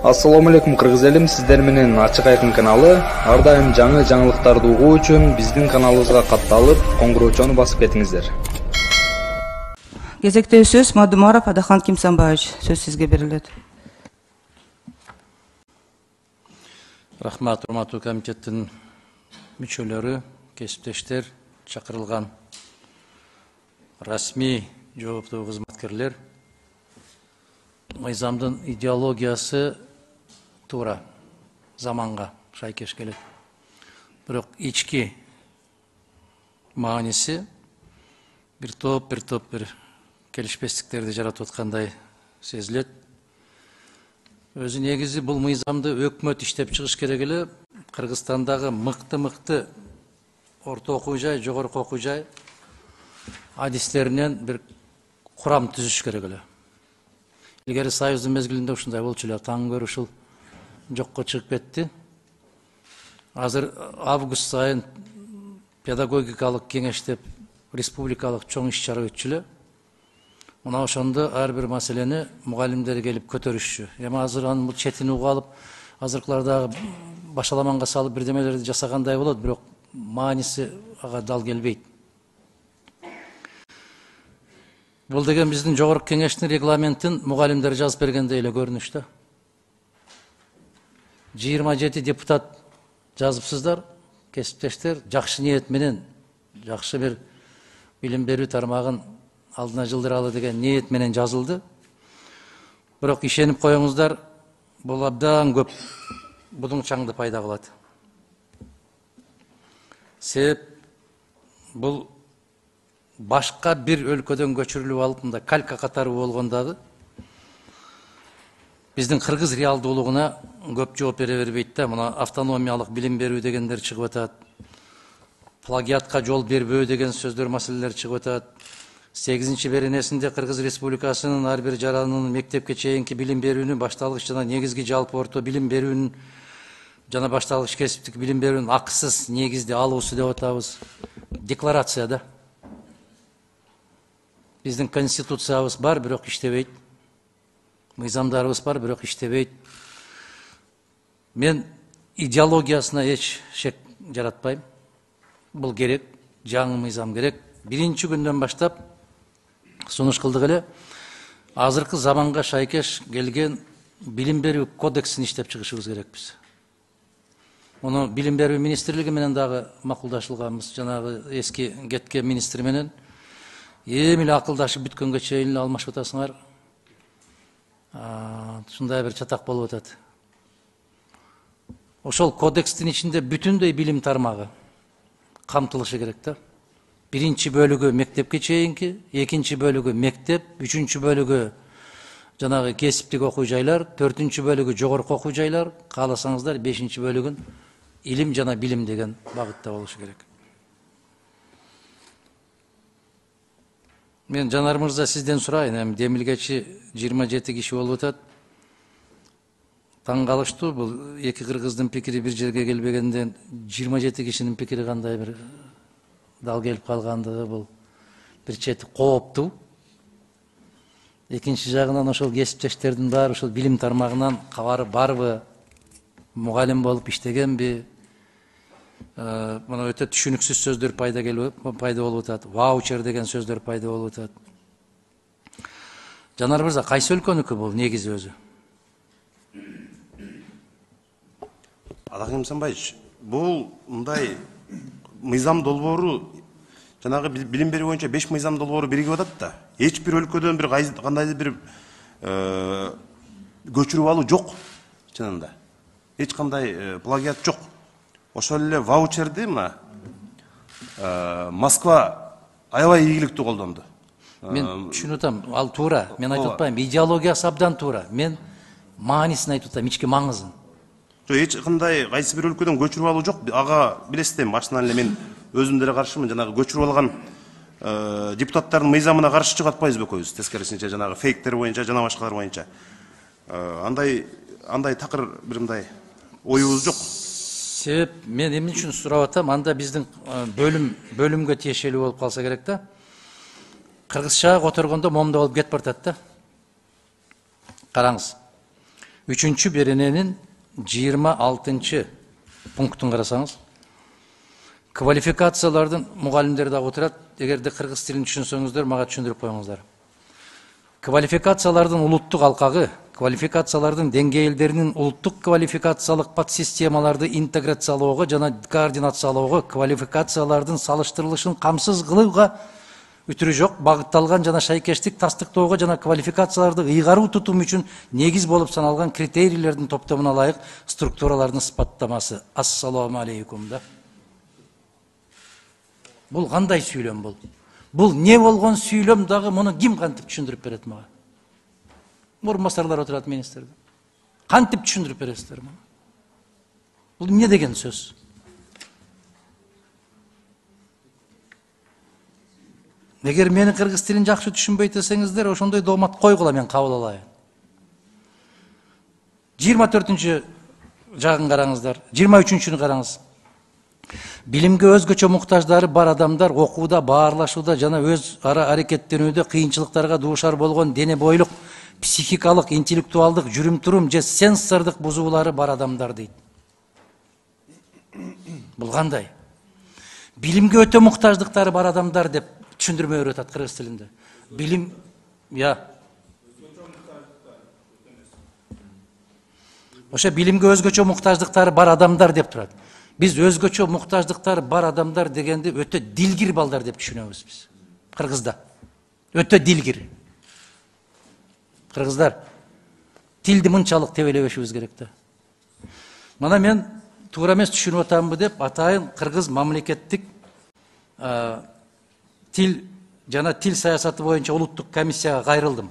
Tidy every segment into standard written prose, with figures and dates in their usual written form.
Ассаламу алейкум кыргыз элим, сиздер менен Ачык Айкын каналы. Ар дайым жаңы жаңылыктарды угуу үчүн биздин каналыбызга катталып, коңгуроочону басып кетиңиздер. Кезектеги сөз Мадумаров Адахан Кимсанбаевич, сөз сизге берилет. Рахмат, урматтуу комитеттин мүчөлөрү, кесиптештер, чакырылган расмий жооптуу кызматкерлер. Мыйзамдын идеологиясы туура заманга шайкеш келет. Бирок ички мааниси бир топ келишпестиктерди жаратып аткандай сезилет. Өзү негизи бул мыйзамды өкмөт иштеп чыгыш керек эле. Кыргызстандагы мыкты орто окуу жай, жогорку окуу жай адистеринен бир курам түзүш керек эле. Илгери Союздун мезгилинде ушундай болчу эле, таң көрү ушул жокко чыгып кетти. Азыр август айын педагогикалык кеңеш деп республикалык чоң иш-чара өтчү эле. Мына ошондо ар бир маселени мугалимдер келип көтөрүшчү. Эми азыр анын бул четин угуп алып, азыркылардагы башаламанга салып бирдемелерди жасагандай болот, бирок мааниси ага дал келбейт. Бул деген биздин жогорку кеңештин регламентин мугалимдер жазып бергендей эле көрүнүштө. 27 депутат жазыпсыздар, кесиптештер, жакшы ниет менен, жакшы бир билим берүү тармагын алдына жылдыралы деген ниет менен жазылды. Бирок ишенип коюңуздар, бул абдан көп будуң чаңды пайда кылат. Себеп бул башка бир өлкөдөн көчүрүлүп алып, мында калька катары болгондагы биздин кыргыз реалдуулугуна көп жооп бере бербейт да. Мына автономиялык билим берүү дегендер чыгып атат. Плагиатка жол бербөө деген сөздөр, маселелер чыгып атат. 8-чи беренесинде Кыргыз Республикасынын ар бир жаранынын мектепке чейинки билим берүүнү, башталгыч жана негизги жалпы орто билим берүүнүн жана башталгыч кесиптик билим берүүнүн акысыз негизде алуусу деп атабыз. Декларацияда. Биздин конституциябыз бар, бирок иштебейт. Мыйзамдарыбыз бар, бирок иштебейт. Мен идеологиясына эч шек жаратпайм. Бул керек, жаңы мыйзам керек. Биринчи күндөн баштап сунуш кылдык эле. Азыркы заманга шайкеш келген билим берүү кодексин иштеп чыгышыбыз керекпиз. Муну билим берүү министрлиги менен дагы макулдашылганбыз. Жанагы эски кеткен министр менен эми эле акылдашып бүткөнгө чейин эле алмашып атасыңар. Ушундай бир чатак болуп атат. Ошол кодекстин ичинде бүтүндөй билим тармагы камтылышы керек да. Биринчи бөлүгү мектепке чейинки, экинчи бөлүгү мектеп, үчүнчү бөлүгү жанагы кесиптик окуу жайлар, төртүнчү бөлүгү жогорку окуу жайлар, кааласаңыздар бешинчи бөлүгүн илим жана билим деген багытта болушу керек. Мен Жанар мырза сизден сурайын, эми демилгечи 27 киши болуп атат. Таң калыштуу, бул эки кыргыздын пикири бир жерге келбегенден 27 кишинин пикири кандай бир дал келип калгандыгы, бул бир чети кооптуу. Экинчи жагынан ошол кесиптештердин баары ошол билим тармагынан кабары барбы, мугалим болуп иштегенби? Мына өтө түшүнүксүз сөздөр пайда болуп атат. Ваучер деген сөздөр пайда болуп атат. Жанар мырза, кайсы өлкөнүкү бул негизи өзү? Адахан Кимсанбаевич, бул мындай мыйзам долбоору жанагы билим берүү боюнча 5 мыйзам долбоору биригип атат да. Эч бир өлкөдөн бир кандайдыр бир көчүрүп алуу жок чынында. Эч кандай плагиат жок. Ошол эле ваучерди мына Москва аябай ийгиликтүү колдонду. Мен түшүнүп атам, ал туура. Мен айтып атпайм, идеологиясы абдан туура. Мен маанисин айтып атам, ички маңызын. Жок, эч кандай кайсы бир өлкөдөн көчүрүп алуу жок. Ага билесиздер, башынан эле мен өзүм деле каршымын. Жанагы көчүрүп алган депутаттардын мыйзамына каршы чыгып атпайбызбы экөөбүз? Тескерисинче жанагы фейктер боюнча, жана башкалар боюнча. Андай такыр бир мындай оюбуз жок. Себеп мен эмне үчүн сурап атам, анда биздин бөлүмгө тиешелүү болуп калса керек да. Кыргызча которгондо момда болуп кетип баратат да. Караңыз. 3. берененин 26 пунктун карасаңыз, квалификациялардын мугалимдер да отурат. Эгерде кыргыз тилин түшүнсөңүздөр, мага түшүндүрүп коюңуздар. Квалификациялардын улуттук алкагы, квалификациялардын деңгээлдеринин улуттук квалификациялык подсистемаларды интеграциялоого жана координациялоого, квалификациялардын салыштырылышын камсыз кылууга үтүрү жок, багытталган жана шайкештик тастыктоого жана квалификацияларды ыйгаруу тутум үчүн негиз болуп саналган критерийлердин топтомуна ылайык структуралардын сыпаттамасы. Ассаламу алейкум да. Бул кандай сүйлөм бул? Бул не болгон сүйлөм дагы, муну ким кантип түшүндүрүп берет мага? Орун басарлар отурат, министрде. Кантип түшүндүрүп бересиздер муну? Бул эмне деген сөз? Эгер мени кыргыз тилин жакшы түшүнбөйт десеңиздер, ошондой доомат койгула, мен кабыл алайын. 24-чү жагын караңыздар, 23-чүнү караңыз. Билимге өзгөчө муктаждары бар адамдар окууда, баарлашууда жана өз ара аракеттенүүдө кыйынчылыктарга дуушар болгон дене бойлук, психикалык, интеллектуалдык, жүрүм-турум же сенсордук бузуулары бар адамдар дейт. Бул кандай? Билимге өтө муктаждыктары бар адамдар деп түшүндүрмө берип атат кыргыз тилинде. Билим, ошо билимге өзгөчө муктаждыктары бар адамдар деп турат. Биз өзгөчө муктаждыктары бар адамдар дегенди өтө дилгир балдар деп түшүнөбүз биз. Кыргызда өтө дилгир. Кыргыздар тилди мынчалык тебелебешибиз керек да. Мана мен туура эмес түшүнүп атамбы деп атайын кыргыз мамлекеттик тил жана тил саясаты боюнча улуттук комиссияга кайрылдым.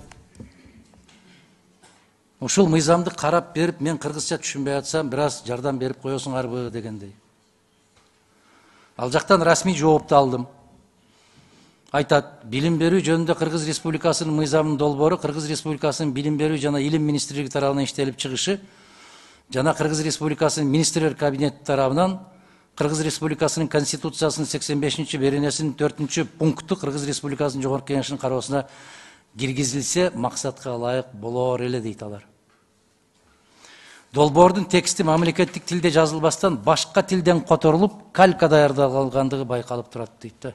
Ушул мыйзамды карап берип, мен кыргызча түшүнбөй атсам, бир аз жардам берип коесуңарбы дегендей. Ал жактан расмий жоопту алдым. Айтат, билим берүү жөнүндө Кыргыз Республикасынын мыйзамынын долбоору Кыргыз Республикасынын билим берүү жана илим министрлиги тарабынан иштелип чыгышы жана Кыргыз Республикасынын министрлер кабинети тарабынан Кыргыз Республикасынын Конституциясынын 85 беренесинин 4 пункту Кыргыз Республикасынын Жогорку Кеңешинин кароосуна киргизилсе, максатка ылайык болор эле дейт алар. Долбоордун тексти мамлекеттик тилде жазылбастан башка тилден которулуп, калька даярдалгандыгы байкалып турат дейт да.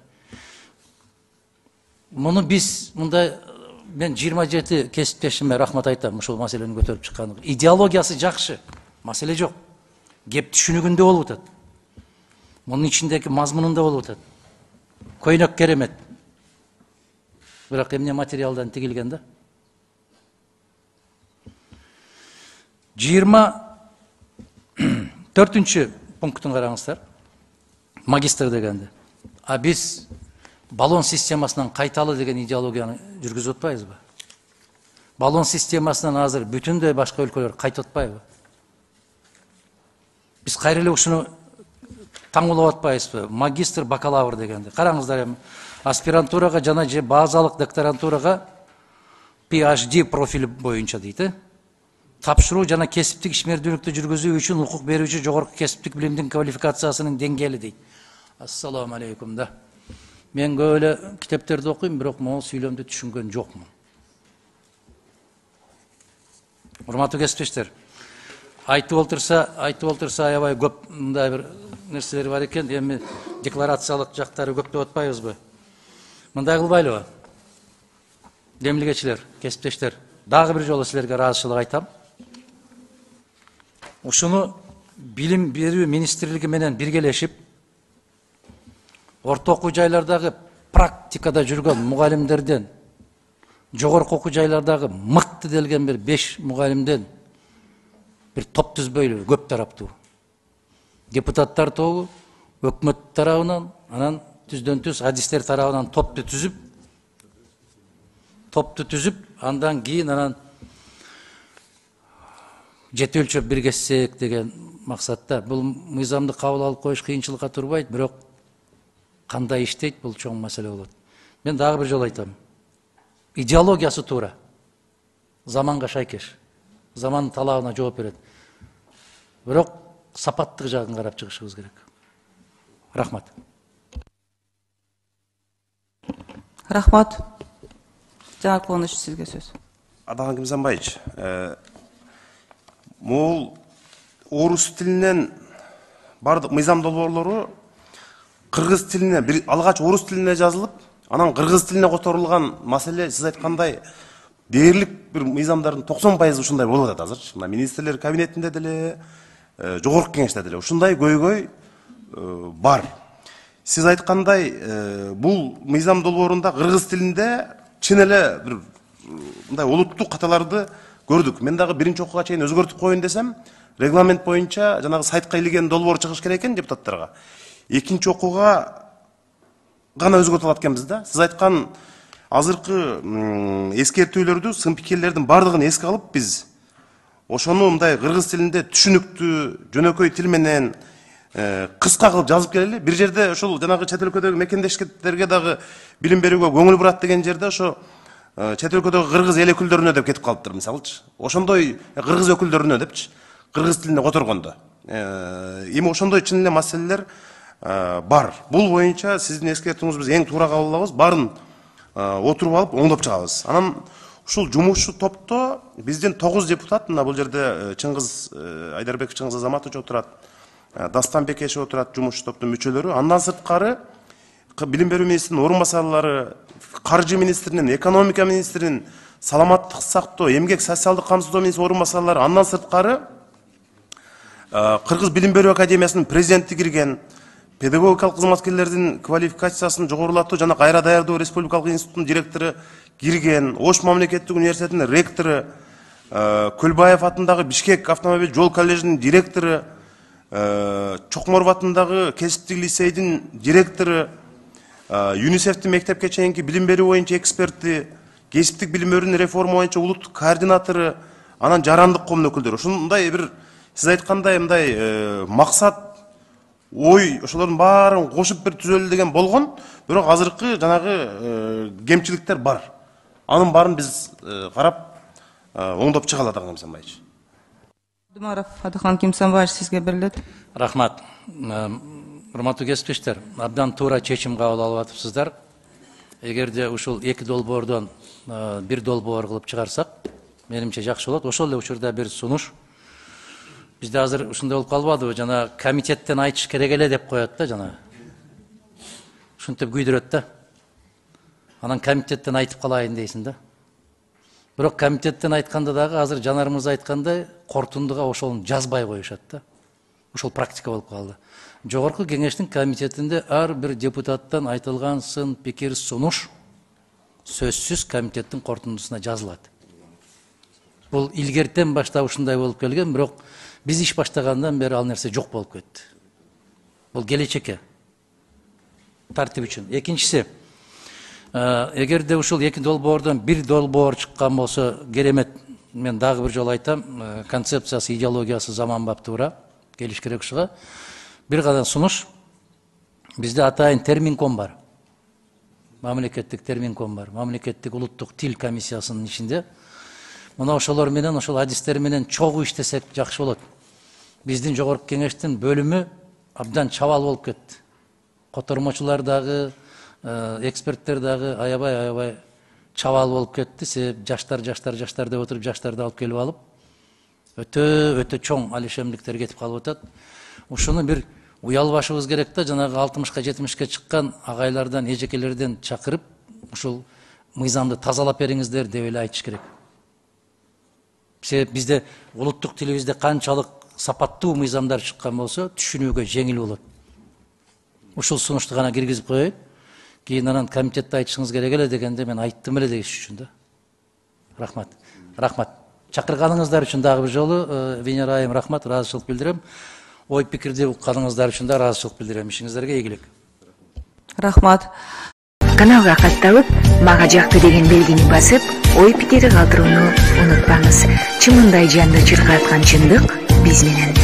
Муну биз мындай, мен 27 кесиптешиме рахмат айтам ушул маселени көтөрүп чыкканына. Идеологиясы жакшы, маселе жок. Кеп түшүнүгүндө болуп атат. Мунун ичиндеги мазмунунда болуп атат. Көйнөк керемет. Бирок эмне материалдан тигилген да? 24 пунктун караңыздар. Магистр дегенде. А биз баллон системасынан кайталы деген идеологияны жүргүзүп атпайбызбы? Баллон системасынан азыр бүтүндөй башка өлкөлөр кайтып атпайбы? Биз кайра эле ушуну таңулап атпайбызбы? Магистр, бакалавр дегенде. Караңыздар эми, аспирантурага жана же базалык докторантурага PhD профили боюнча дейт. Тапшыруу жана кесиптик ишмердүүлүктү жүргүзүү үчүн укук берүүчү жогорку кесиптик билимдин квалификациясынын деңгээли дейт. Ассаламу алейкум да. Мен көп эле китептерди окуйм, бирок могул сүйлөмдү түшүнгөн жокмун. Урматтуу кесиптештер, айтып олтурса аябай көп мындай бир нерселер бар экен. Эми декларациялык жактары көп деп атпайбызбы? Мындай кылбайлыбы? Демилгечилер, кесиптештер, дагы бир жолу силерге ыраазычылык айтам. Ушуну билим берүү министрлиги менен биргелешип, орто окуу жайлардагы практикада жүргөн мугалимдерден, жогорку окуу жайлардагы мыкты делген бир 5 мугалимден бир топ түзбөйлүбү, көп тараптуу. Депутаттар тобу, өкмөт тарабынан, анан түздөн түз адистер тарабынан топту түзүп, андан кийин анан жети өлчөп биргесек деген максатта. Бул мыйзамды кабыл алып коюш кыйынчылыкка турбайт, бирок кандай иштейт, бул чоң маселе болот. Мен дагы бир жолу айтам. Идеологиясы туура. Заманга шайкеш. Замандын талабына жооп берет. Бирок сапаттык жагын карап чыгышыбыз керек. Рахмат. Рахмат. Жанат Куланыч, сизге сөз. Адаган Кимсанбаевич, Могул орус тилинен бардык мыйзам долбоорлору кыргыз тилине алгач орус тилине жазылып, анан кыргыз тилине которулган маселе сиз айткандай дээрлик бир мыйзамдардын 90% ушундай болуп атат азыр. Мына министрлер кабинетинде деле, жогорку кеңеште деле ушундай көйгөй бар. Сиз айткандай бул мыйзам долбоорунда кыргыз тилинде чын эле бир мындай олуттук каталарды көрдүк. Мен дагы биринчи окууга чейин өзгөртүп коеюн десем, регламент боюнча жанагы сайтка илген долбоор чыгыш керек экен депутаттарга. Экинчи окууга гана өзгөртүп алат экенбиз да. Сиз айткан азыркы эскертүүлөрдү, сын пикирлердин бардыгын эске алып биз ошону мындай кыргыз тилинде түшүнүктүү, жөнөкөй тил менен кыска кылып жазып келели. Бир жерде ошол жанагы чет өлкөдөгү мекендештерге дагы билим берүүгө көңүл бурат деген жерде ошо чет өлкөдөгү кыргыз эл өкүлдөрүнө деп кетип калыптыр, мисалычы. Ошондой кыргыз өкүлдөрүнө депчи, кыргыз тилине которгондо. Эми ошондой чын эле маселелер бар. Бул боюнча сиздин эскертүүңүз биз эң туура кабыл алабыз. Барын отуруп алып оңдоп чыгабыз. Анан ушул жумушчу топто биздин 9 депутат, мына бул жерде Чыңгыз Айдарбеков Чыңгыз Азаматович отурат, Дастан Бекешев отурат, жумушчу топтун мүчөлөрү. Андан сырткары билим берүү министринин орун басарлары, каржы министринин, экономика министринин, саламаттык сактоо, эмгек социалдык камсыздоо министринин орун басарлары, андан сырткары Кыргыз билим берүү академиясынын президенти кирген, педагогикалык кызматкерлердин квалификациясын жогорулатуу жана кайра даярдоо республикалык институтунун директору кирген, Ош мамлекеттик университетинин ректору, Көлбаев атындагы Бишкек автомобиль жол коллежинин директору, Чокморов атындагы кесиптик лицейдин директору, ЮНИСЕФтин мектепке чейинки билим берүү боюнча эксперти, кесиптик билим берүүнүн реформа боюнча улуттук координатору, анан жарандык коомдун өкүлдөрү. Ушундай бир сиз айткандай мындай максат, ой, ошолордун баарын кошуп бир түзөлү деген болгон, бирок азыркы жанагы кемчиликтер бар. Анын баарын биз карап оңдоп чыга алат Ага Кимсанбаевич. Думаров Адыхан Кимсанбаевич, сизге берилет. Рахмат. Урматтуу кесиптештер, абдан туура чечим кабыл алып атыпсыздар. Эгерде ушул эки долбоордон бир долбоор кылып чыгарсак, менимче жакшы болот. Ошол эле учурда бир сунуш. Бизде азыр ушундай болуп калбадыбы, жана комитеттен айтыш керек эле деп коет да, жана. Ушинтип күйдүрөт да. Анан комитеттен айтып калайын дейсиң да. Бирок комитеттен айтканда дагы азыр жанарымыз айткандай кортундуга ошол жазбай коюшат да. Ошол практика болуп калды. Жогорку кеңештин комитетинде ар бир депутаттан айтылган сын пикир сунуш сөзсүз комитеттин кортундусуна жазылат. Бул илгертен баштап ушундай болуп келген, бирок биз иш баштагандан бери ал нерсе жок болуп кетти. Бул келечекке тартип үчүн. Экинчиси, эгерде ушул эки долбоордон бир долбоор чыккан болсо керемет. Мен дагы бир жолу айтам, концепциясы, идеологиясы заманбап туура, келиш керек ушуга. Бир кадан сунуш. Бизде атайын терминком бар. Мамлекеттик терминком бар. Мамлекеттик улуттук тил комиссиясынын ичинде. Мына ошолор менен, ошол адистер менен чогуу иштесек жакшы болот. Биздин жогорку кеңештин бөлүмү абдан чабал болуп кетти. Котормочулар дагы, эксперттер дагы аябай чабал болуп кетти. Себеп жаштар деп отуруп, жаштарды алып келип алып, өтө чоң алишемдиктер кетип калып атат. Ушуну бир уялбашыбыз керек да, жанагы 60-ка 70-ке чыккан агайлардан, эжекелерден чакырып, ушул мыйзамды тазалап бериңиздер деп эле айтыш керек. Себеп бизде улуттук тилибизде канчалык сапаттуу мыйзамдар чыккан болсо, түшүнүүгө жеңил болот. Ушул сунушту гана киргизип коеюн. Кийин анан комитетте айтышыңыз керек эле дегенде мен айттым эле дегиш үчүн да. Рахмат. Рахмат. Чакырганыңыздар үчүн дагы бир жолу Венера айым рахмат, ыраазычылык билдирем. Ой пикирди укканыңыздар үчүн да ыраазычылык билдирем. Ишиңиздерге ийгилик. Рахмат. Каналга катталып, мага жакты деген белгини басып, ой пикири калтырууну унутпаңыз. Чымындай жанды чыркаткан чындык биз менен.